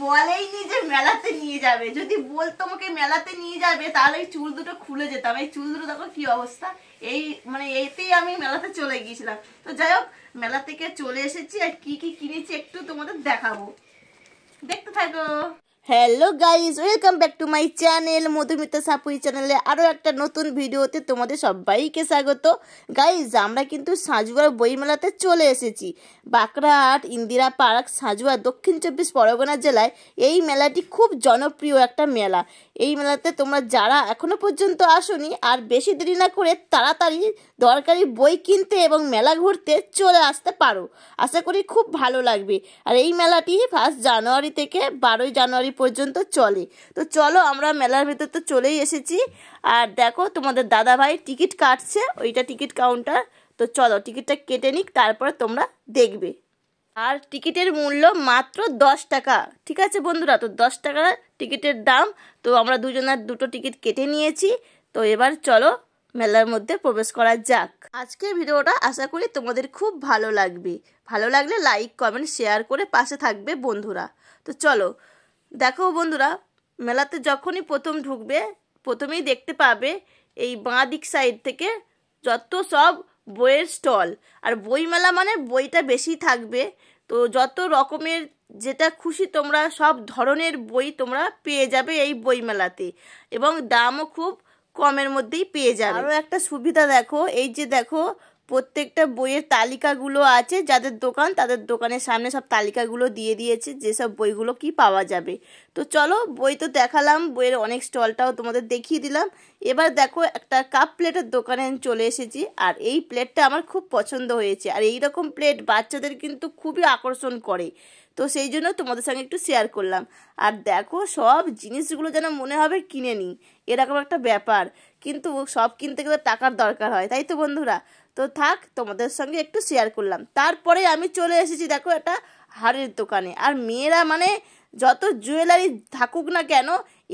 বলেইনি যে মেলাতে নিয়ে যাবে। যদি বলতো আমাকে মেলাতে নিয়ে যাবে তাহলে এই চুল দুটো খুলে যেতাম। এই চুল দুটো দেখো কি অবস্থা। এই মানে এতেই আমি মেলাতে চলে গিয়েছিলাম। তো যাই হোক, মেলা থেকে চলে এসেছি আর কি কি কিনেছি একটু তোমাদের দেখাবো, দেখতে থাকো। Hello guys, welcome back to my channel Madhumita Sapui চ্যানেলে আরও একটা নতুন ভিডিওতে তোমাদের সবাইকে স্বাগত। গাইজ, আমরা কিন্তু সাঁজুয়ার বইমেলাতে চলে এসেছি। বাঁকড়াহাট ইন্দিরা পার্ক সাঁজুয়া দক্ষিণ 24 পরগনা জেলায় এই মেলাটি খুব জনপ্রিয় একটা মেলা। এই মেলাতে তোমরা যারা এখনও পর্যন্ত আসোনি আর বেশি দেরি না করে তাড়াতাড়ি দরকারি বই কিনতে এবং মেলা ঘুরতে চলে আসতে পারো। আশা করি খুব ভালো লাগবে। আর এই মেলাটি 1 জানুয়ারি থেকে 12 জানুয়ারি পর্যন্ত চলে। তো চলো, আমরা মেলার ভেতর তো চলেই এসেছি। আর দেখো, তোমাদের দাদা ভাই টিকিট কাটছে, ওইটা টিকিট কাউন্টার। তো চলো টিকিটটা কেটে নিক, তারপরে তোমরা দেখবে। আর টিকিটের মূল্য মাত্র 10 টাকা। ঠিক আছে বন্ধুরা, তো 10 টাকা টিকিটের দাম। তো আমরা দুজনের দুটো টিকিট কেটে নিয়েছি। তো এবার চলো মেলার মধ্যে প্রবেশ করা যাক। আজকের ভিডিওটা আশা করি তোমাদের খুব ভালো লাগবে। ভালো লাগলে লাইক কমেন্ট শেয়ার করে পাশে থাকবে বন্ধুরা। তো চলো, দেখো বন্ধুরা, মেলাতে যখনই প্রথম ঢুকবে প্রথমেই দেখতে পাবে এই বাঁ দিক সাইড থেকে যত সব বইয়ের স্টল। আর বই মেলা মানে বইটা বেশি থাকবে। তো যত রকমের যেটা খুশি তোমরা সব ধরনের বই তোমরা পেয়ে যাবে এই বই মেলাতে, এবং দামও খুব কমের মধ্যেই পেয়ে যাবে। আরও একটা সুবিধা দেখো, এই যে দেখো প্রত্যেকটা বইয়ের তালিকাগুলো আছে, যাদের দোকান তাদের দোকানের সামনে সব তালিকাগুলো দিয়ে দিয়েছে যেসব বইগুলো কি পাওয়া যাবে। তো চলো, বই তো দেখালাম, বইয়ের অনেক স্টলটাও তোমাদের দেখিয়ে দিলাম। এবার দেখো, একটা কাপ প্লেটের দোকানে চলে এসেছি। আর এই প্লেটটা আমার খুব পছন্দ হয়েছে। আর এই রকম প্লেট বাচ্চাদের কিন্তু খুবই আকর্ষণ করে। তো সেই জন্য তোমাদের সঙ্গে একটু শেয়ার করলাম। আর দেখো, সব জিনিসগুলো যেন মনে হবে কিনে নিই, এরকম একটা ব্যাপার। কিন্তু সব কিনতে গেলে টাকার দরকার হয়, তাই তো বন্ধুরা। তো থাক, তোমাদের সঙ্গে একটু শেয়ার করলাম। তারপরে আমি চলে এসেছি দেখো একটা হারের দোকানে। আর মেয়েরা মানে যত জুয়েলারি থাকুক না কেন,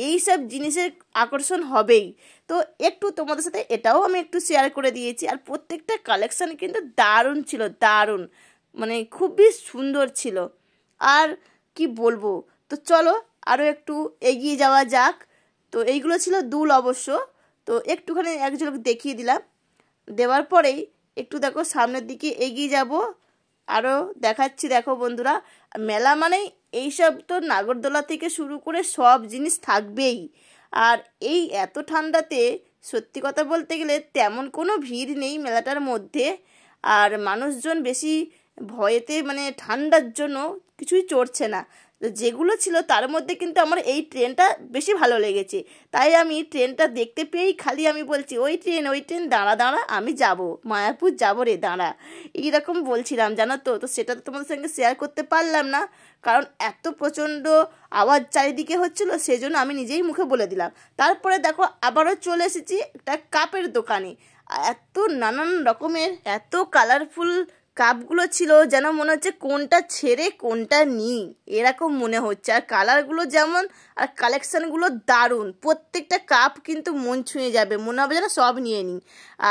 এই সব জিনিসের আকর্ষণ হবেই। তো একটু তোমাদের সাথে এটাও আমি একটু শেয়ার করে দিয়েছি। আর প্রত্যেকটা কালেকশান কিন্তু দারুণ ছিল, দারুণ, মানে খুবই সুন্দর ছিল। আর কি বলবো। তো চলো আরও একটু এগিয়ে যাওয়া যাক। তো এইগুলো ছিল দুল অবশ্য। তো একটুখানি এক ঝলক দেখিয়ে দিলাম। দেওয়ার পরেই একটু দেখো সামনের দিকে এগিয়ে যাব, আরও দেখাচ্ছি। দেখো বন্ধুরা, মেলা মানেই এইসব তো নাগরদোলা থেকে শুরু করে সব জিনিস থাকবেই। আর এই এত ঠান্ডাতে সত্যি কথা বলতে গেলে তেমন কোনো ভিড় নেই মেলাটার মধ্যে। আর মানুষজন বেশি ভয়েতে মানে ঠান্ডার জন্য কিছুই চড়ছে না। যেগুলো ছিল তার মধ্যে কিন্তু আমার এই ট্রেনটা বেশি ভালো লেগেছে। তাই আমি ট্রেনটা দেখতে পেয়েই খালি আমি বলছি, ওই ট্রেন দাঁড়া দাঁড়া, আমি যাব, মায়াপুর যাব রে, দাঁড়া, এইরকম বলছিলাম জানো তো। তো সেটা তো তোমাদের সঙ্গে শেয়ার করতে পারলাম না, কারণ এত প্রচণ্ড আওয়াজ চারিদিকে হচ্ছিলো, সেজন্য আমি নিজেই মুখে বলে দিলাম। তারপরে দেখো আবারও চলে এসেছি একটা কাপের দোকানে। এত নানান রকমের এত কালারফুল কাপগুলো ছিল, যেন মনে হচ্ছে কোনটা ছেড়ে কোনটা নিই এরকম মনে হচ্ছে। আর কালারগুলো যেমন, আর কালেকশানগুলো দারুণ। প্রত্যেকটা কাপ কিন্তু মন ছুঁয়ে যাবে, মনে হবে যেন সব নিয়ে নিই।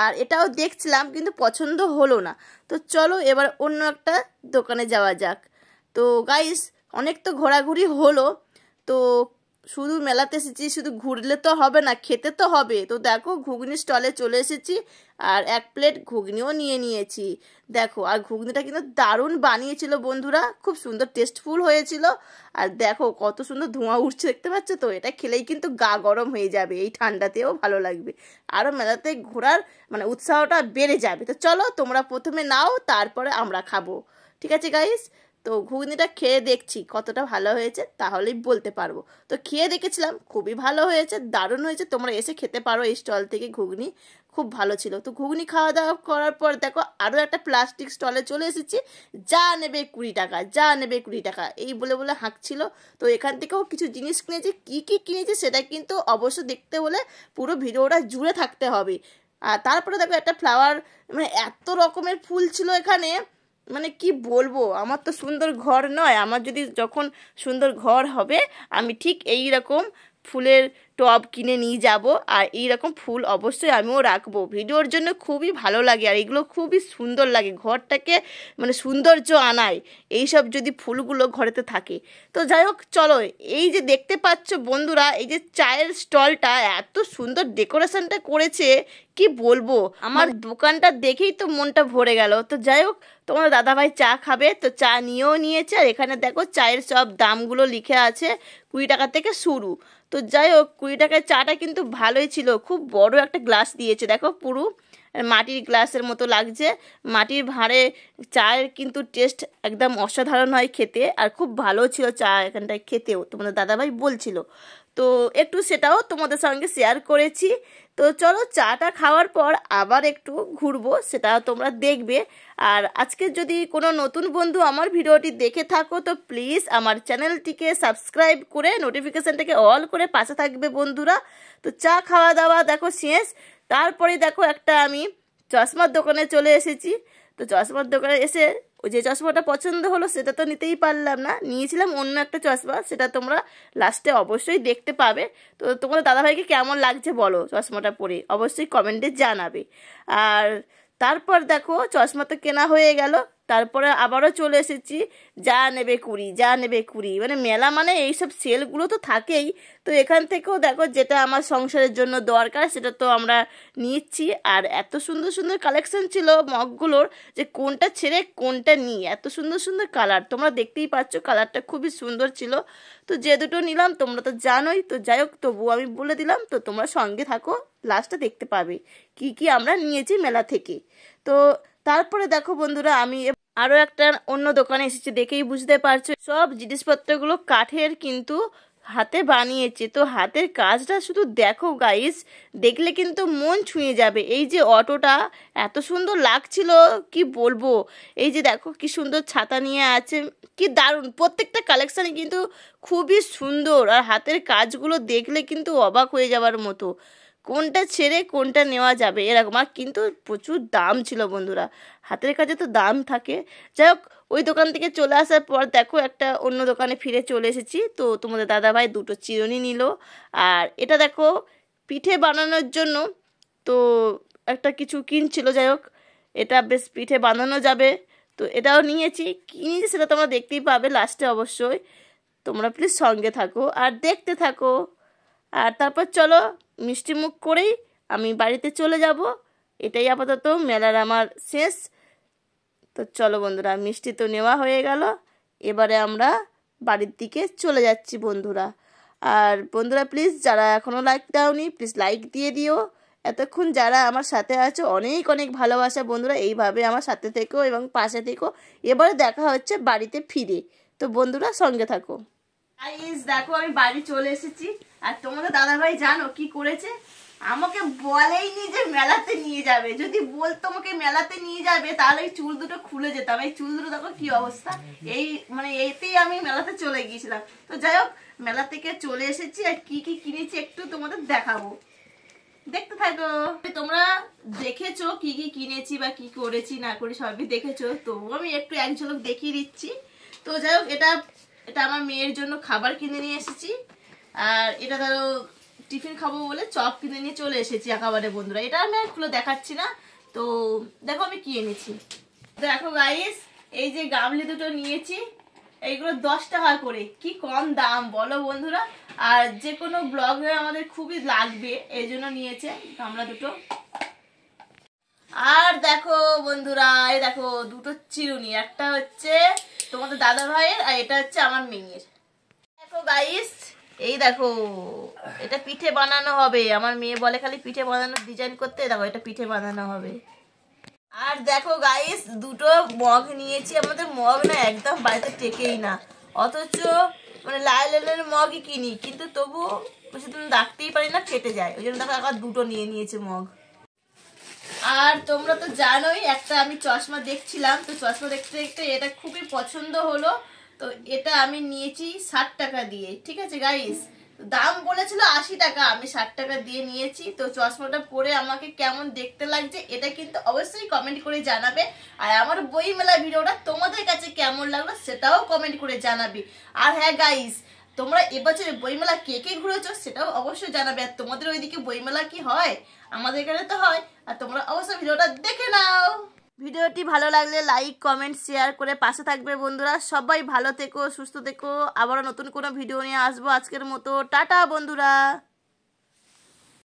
আর এটাও দেখছিলাম কিন্তু পছন্দ হলো না। তো চলো এবার অন্য একটা দোকানে যাওয়া যাক। তো গাইস, অনেক তো ঘোরাঘুরি হলো। তো শুধু মেলাতে এসেছি, শুধু ঘুরলে তো হবে না, খেতে তো হবে। তো দেখো ঘুগনি স্টলে চলে এসেছি, আর 1 প্লেট ঘুগনিও নিয়ে নিয়েছি। দেখো, আর ঘুগনিটা কিন্তু দারুণ বানিয়েছিল বন্ধুরা, খুব সুন্দর টেস্টফুল হয়েছিল। আর দেখো কত সুন্দর ধোঁয়া উঠছে, দেখতে পাচ্ছ তো। এটা খেলেই কিন্তু গা গরম হয়ে যাবে, এই ঠান্ডাতেও ভালো লাগবে। আরও মেলাতে ঘোরার মানে উৎসাহটা বেড়ে যাবে। তো চলো তোমরা প্রথমে নাও, তারপরে আমরা খাবো। ঠিক আছে গাইস। তো ঘুগনিটা খেয়ে দেখছি কতটা ভালো হয়েছে, তাহলেই বলতে পারবো। তো খেয়ে দেখেছিলাম, খুবই ভালো হয়েছে, দারুণ হয়েছে। তোমরা এসে খেতে পারো এই স্টল থেকে ঘুগনি, খুব ভালো ছিল। তো ঘুগনি খাওয়া দাওয়া করার পর দেখো আরও একটা প্লাস্টিক স্টলে চলে এসেছি। যা নেবে 20 টাকা, যা নেবে 20 টাকা, এই বলে বলে হাঁকছিল। তো এখান থেকেও কিছু জিনিস কিনেছি। কী কী কিনেছি সেটা কিন্তু অবশ্য দেখতে হলে পুরো ভিডিওটা জুড়ে থাকতে হবে। আর তারপরে দেখো একটা ফ্লাওয়ার, মানে এত রকমের ফুল ছিল এখানে, মানে কি বলবো। আমার তো সুন্দর ঘর নয়, আমার যদি যখন সুন্দর ঘর হবে আমি ঠিক এই রকম ফুলের টব কিনে নিয়ে যাব। আর এইরকম ফুল অবশ্যই আমিও রাখবো, ভিডিওর জন্য খুবই ভালো লাগে আর এগুলো খুবই সুন্দর লাগে, ঘরটাকে মানে সৌন্দর্য আনায় এইসব যদি ফুলগুলো ঘরেতে থাকে। তো যাই হোক চলো, এই যে দেখতে পাচ্ছ বন্ধুরা, এই যে চায়ের স্টলটা এত সুন্দর ডেকোরেশনটা করেছে কি বলবো, আমার দোকানটা দেখেই তো মনটা ভরে গেল। তো যাই হোক, তোমার দাদাভাই চা খাবে, তো চা নিয়েও নিয়েছে। আর এখানে দেখো চায়ের সব দামগুলো লিখে আছে, 20 টাকা থেকে শুরু। তো যাই হোক, 20 টাকায় চাটা কিন্তু ভালোই ছিল, খুব বড় একটা গ্লাস দিয়েছে, দেখো পুরো মাটির গ্লাসের মতো লাগছে। মাটির ভাঁড়ে চায়ের কিন্তু টেস্ট একদম অসাধারণ হয় খেতে, আর খুব ভালো ছিল চা এখানটায় খেতেও, তোমাদের দাদাভাই বলছিল। তো একটু সেটাও তোমাদের সঙ্গে শেয়ার করেছি। তো চলো, চাটা খাওয়ার পর আবার একটু ঘুরবো, সেটা তোমরা দেখবে। আর আজকে যদি কোনো নতুন বন্ধু আমার ভিডিওটি দেখে থাকো, তো প্লিজ আমার চ্যানেলটিকে সাবস্ক্রাইব করে নোটিফিকেশানটাকে অল করে পাশে থাকবে বন্ধুরা। তো চা খাওয়া দাওয়া দেখো শেষ। তারপরে দেখো একটা আমি চশমার দোকানে চলে এসেছি। তো চশমার দোকানে এসে ওই যে চশমাটা পছন্দ হলো সেটা তো নিতেই পারলাম না, নিয়েছিলাম অন্য একটা চশমা, সেটা তোমরা লাস্টে অবশ্যই দেখতে পাবে। তো তোমাদের দাদাভাইকে কেমন লাগছে বলো চশমাটা পরে, অবশ্যই কমেন্টে জানাবে। আর তারপর দেখো চশমা তো কেনা হয়ে গেল, তারপরে আবারও চলে এসেছি যা নেবে 20, যা নেবে 20, মানে মেলা মানে এইসব সেলগুলো তো থাকেই। তো এখান থেকেও দেখো যেটা আমার সংসারের জন্য দরকার সেটা তো আমরা নিচ্ছি। আর এত সুন্দর সুন্দর কালেকশন ছিল মগগুলোর, যে কোনটা ছেড়ে কোনটা নিই, এত সুন্দর সুন্দর কালার, তোমরা দেখতেই পাচ্ছ কালারটা খুবই সুন্দর ছিল। তো যে দুটো নিলাম তোমরা তো জানোই। তো যাই হোক, তবুও আমি বলে দিলাম, তো তোমরা সঙ্গে থাকো, লাস্টে দেখতে পাবে কি কি আমরা নিয়েছি মেলা থেকে। তো তারপরে দেখো বন্ধুরা, আমি আরও একটা অন্য দোকানে এসেছি, দেখেই বুঝতে পারছো সব জিনিসপত্রগুলো কাঠের কিন্তু হাতে বানিয়েছে। তো হাতের কাজটা শুধু দেখো গাইস, দেখলে কিন্তু মন ছুঁয়ে যাবে। এই যে অটোটা এত সুন্দর লাগছিল কি বলবো, এই যে দেখো কি সুন্দর ছাতা নিয়ে আছে, কি দারুণ, প্রত্যেকটা কালেকশানই কিন্তু খুবই সুন্দর। আর হাতের কাজগুলো দেখলে কিন্তু অবাক হয়ে যাবার মতো, কোনটা ছেড়ে কোনটা নেওয়া যাবে এরকম। আর কিন্তু প্রচুর দাম ছিল বন্ধুরা, হাতের কাজে তো দাম থাকে। যাই হোক, ওই দোকান থেকে চলে আসার পর দেখো একটা অন্য দোকানে ফিরে চলে এসেছি। তো তোমাদের দাদাভাই দুটো চিরুনি নিল। আর এটা দেখো পিঠে বানানোর জন্য তো একটা কিছু কিনছিল, যাই হোক এটা বেশ পিঠে বানানো যাবে, তো এটাও নিয়েছি। কিনেছি সেটা তোমরা দেখতেই পাবে লাস্টে অবশ্যই, তোমরা প্লিজ সঙ্গে থাকো আর দেখতে থাকো। আর তারপর চলো মিষ্টি মুখ করেই আমি বাড়িতে চলে যাব, এটাই আপাতত মেলার আমার শেষ। তো চলো বন্ধুরা, মিষ্টি তো নেওয়া হয়ে গেল, এবারে আমরা বাড়ির দিকে চলে যাচ্ছি বন্ধুরা। আর বন্ধুরা প্লিজ যারা এখনও লাইক দাওনি প্লিজ লাইক দিয়ে দিও। এতক্ষণ যারা আমার সাথে আছো অনেক অনেক ভালোবাসা বন্ধুরা, এইভাবে আমার সাথে থেকো এবং পাশে থেকো। এবারে দেখা হচ্ছে বাড়িতে ফিরে, তো বন্ধুরা সঙ্গে থাকো। দেখো আমি বাড়ি চলে এসেছি। আর তোমাদের দাদাভাই জানো কি করেছে, আমাকে বলেইনি যে মেলাতে নিয়ে যাবে, যদি বলতো আমাকে মেলাতে নিয়ে যাবে তাহলে এই চুল দুটো খুলে যেতাম। এই চুল দুটো দেখো কি অবস্থা, এই মানে এতেই আমি মেলাতে চলে গিয়েছিলাম। তো যাই হোক, মেলা থেকে চলে এসেছি আর কি কি কিনেছি একটু তোমাদের দেখাবো, দেখতে থাকো। তোমরা দেখেছো কি কি কিনেছি বা কি করেছি না করি সবই দেখেছো, তো আমি একটু এক ঝলক দেখিয়ে দিচ্ছি। তো যাই হোক, এটা আমার মেয়ের জন্য খাবার কিনে নিয়ে এসেছি। আর এটা ধরো টিফিন খাবো বলে চপ কিনে নিয়ে চলে এসেছি একেবারে বন্ধুরা, এটা আমি আর খুলে দেখাচ্ছি না। তো দেখো আমি কি এনেছি, দেখো গাইস এই যে গামলি দুটো নিয়েছি, এইগুলো 10 টাকা করে, কি কম দাম বলো বন্ধুরা। আর যে কোনো ব্লগে আমাদের খুবই লাগবে এই জন্য নিয়েছে গামলা দুটো। আর দেখো বন্ধুরা, এই দেখো দুটো চিরুনি, একটা হচ্ছে তোমাদের দাদা ভাইয়ের আর এটা হচ্ছে আমার মেয়ের। দেখো গাইস এই দেখো, এটা পিঠে বানানো হবে, আমার মেয়ে বলে খালি পিঠে বানানোর ডিজাইন করতে, দেখো এটা পিঠে বানানো হবে। আর দেখো গাইস দুটো মগ নিয়েছি, আমাদের মগ না একদম বাড়িতে টেকেই না, অথচ মানে লাইলেনের মগই কিনি কিন্তু তবু বেশিদিন রাখতেই পারি না, ফেটে যায়, ওই জন্য দেখো আবার দুটো নিয়ে নিয়েছে মগ। আর তোমরা তো জানোই একটা আমি চশমা দেখছিলাম, তো চশমা দেখতে দেখতে এটা খুবই পছন্দ হলো, তো এটা আমি নিয়েছি 60 টাকা দিয়ে, ঠিক আছে গাইস। দাম বলেছিল 80 টাকা, আমি 60 টাকা দিয়ে নিয়েছি। তো চশমাটা পরে আমাকে কেমন দেখতে লাগছে এটা কিন্তু অবশ্যই কমেন্ট করে জানাবে। আর আমার বই মেলা ভিডিওটা তোমাদের কাছে কেমন লাগলো সেটাও কমেন্ট করে জানাবে। আর হ্যাঁ গাইস, তোমরা এবছরে বইমেলা কে কে ঘুরেছো সেটাও অবশ্যই জানাবে। আর তোমাদের ওইদিকে বইমেলা কি হয়? আমাদের এখানে তো হয়। আর তোমরা অবশ্যই ভিডিওটা দেখে নাও। ভিডিওটি ভালো লাগলে লাইক কমেন্ট শেয়ার করে পাশে থাকবে বন্ধুরা। সবাই ভালো থেকো, সুস্থ থেকো। আবারও নতুন কোনো ভিডিও নিয়ে আসবো। আজকের মতো টাটা বন্ধুরা।